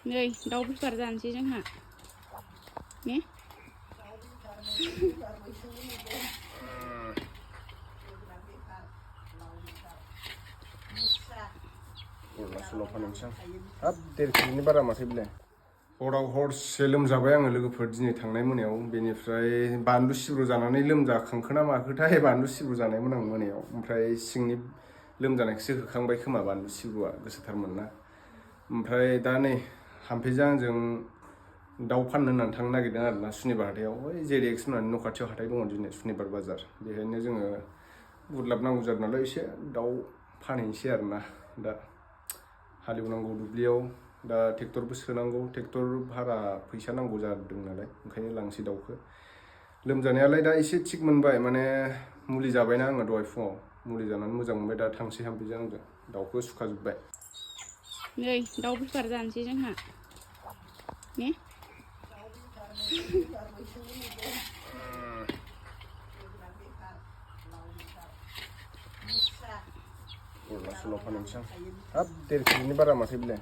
नै दाउ बेफार जानोसै जोंहा ने अरुणाचलाव फाननोसै हाब 1.5 केजिनि बारा माथो बिलाय हराव हरसे लोमजाबाय आङो लोगोफोर दिनै थांनाय मोनायाव बेनिफ्राय बानलु सिब्रु जानानै लोमजाखांखोना माखोथाय बानलु सिब्रु जानायमोन आं मोनायाव ओमफ्राय सिंनि लोमजानायखौसो होखांबाय खोमा बानलु सिब्रुआ गोसोथारमोन ना ओमफ्राय दा नै हाम्फेजों आंजों दाउ फाननो होननानै थांनो नागिरदों आरोना सुनिबार हाथायाव ओइ जेरिएक्स होननानै न' खाथियाव हाथाय दङ दिनै सुनिबार बाजार बेहायनो जोङो बुरलाब नांगौ जादों नालाय एसे दाउ फानहैनोसै आरोना दा हालेवनांगौ दुब्लियाव दा ट्रेक्टरबो सोनांगौ ट्रेक्टर भारा फैसा नांगौ जादों नालाय ओंखायनो लांसै दाउखौ लोमजानायालाय दा एसे थिग मोनबाय माने मुलि जाबायना आङो दहाय फुङाव मुलि जानानै मोजां मोनबाय दा थांसै हाम्फेजों आंजों दाउखौ सुखाजोब्बाय नै दाउ बेफार जानोसै जोंहा ने अरुणाचलाव फाननोसै हाब 1.5 केजिनि बारा माथो बिलाय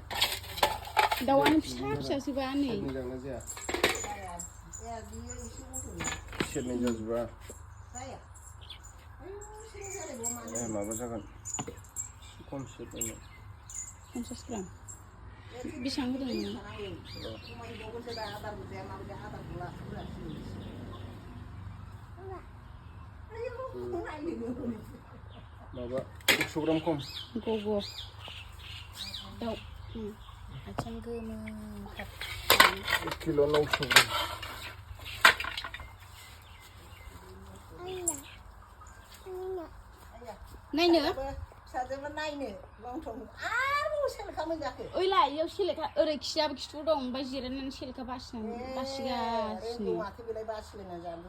दाउआनो फिसा फिसासोबा नै मोजांना जाया सेरनै जाजोबा माबा जागोन खम सेरनै 50 ग्राम बेसेबां होदों नोङो माबा 100 ग्राम खम गग' दाउ आथिं गोमोथार 1 किल' 900 ग्राम नायनो फिसाजोबो नायनो लंथं आरो सेलेखा मोनजाखो ओइलाय इयाव सेलेखा ओरै खियाबो खिथु दं ओमफ्राय जिरायनानै सेलेखा बासिगासिनो माथो बेलाय बासिलायना जानो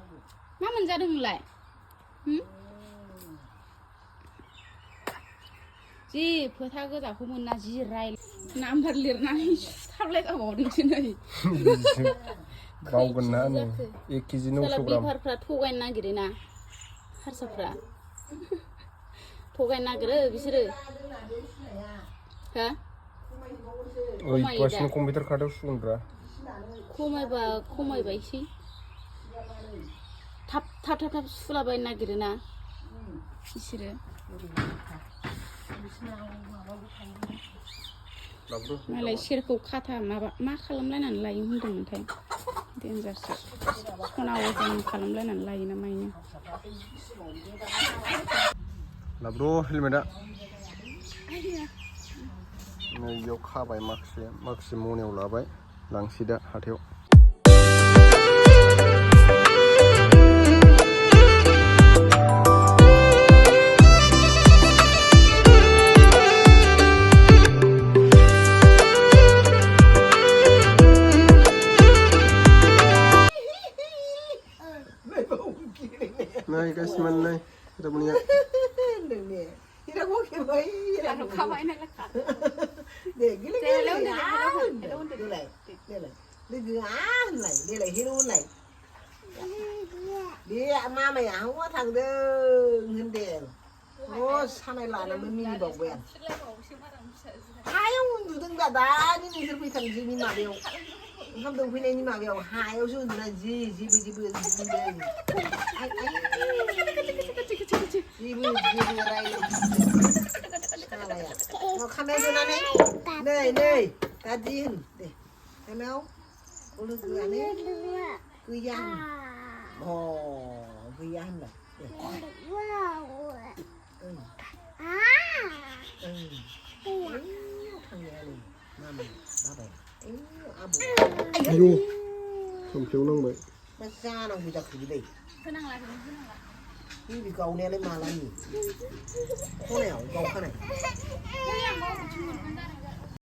मा मोनजादों नोंलाय जि फोथा गोजाखौ मोनना जि राय नाम्बार लिरनानै सुथाबलाय गाबावदोंसो नै बावगोन ना नै 1 केजि 900 ग्राम बेफारफ्रा थगायनो नागिरो ना हारसाफ्रा थगायनो नागिरो बिसोरो हो ओइ पासनि कम्पिउटार खातायाव सुगोनब्रा खमायबा खमायबायसै थाब थाब थाब थाब सुलाबायनो नागिरो ना बिसोरो मालाय सेरखौ खाथा माबा मा खालामलायनानै लायो होनदोंमोनथाय देन्जारसो सना अजन खालामलायनानै लायो ना मायो लाब्र' हेलमेटआ नै बेयाव खाबाय माखासे मनायाव लाबाय लांसै दा हाथायाव Này guys mình này kita punya kita mau kemai lalu kamai nak lekat deh gila Đây là gila đâu đây đây này đây gán này đây là hero này đi ma mày à không có thằng đơn hình đèn ô sao này là mình mì bọc bèn hai ông từ từng đá đi đi đi thằng gì mì mà đều không đồng phi này nhưng mà đều hai ông xuống là gì đây ai gì đây sao này à nó camera này đây đây ta điên đây thấy không có được cái này cứ ăn cứ ăn này thằng nhà này mama ba bảy ayo không thiếu nông vậy nó ra nó bị đặc gì đây đi bị cầu này lên mà làm gì con nào cầu cái này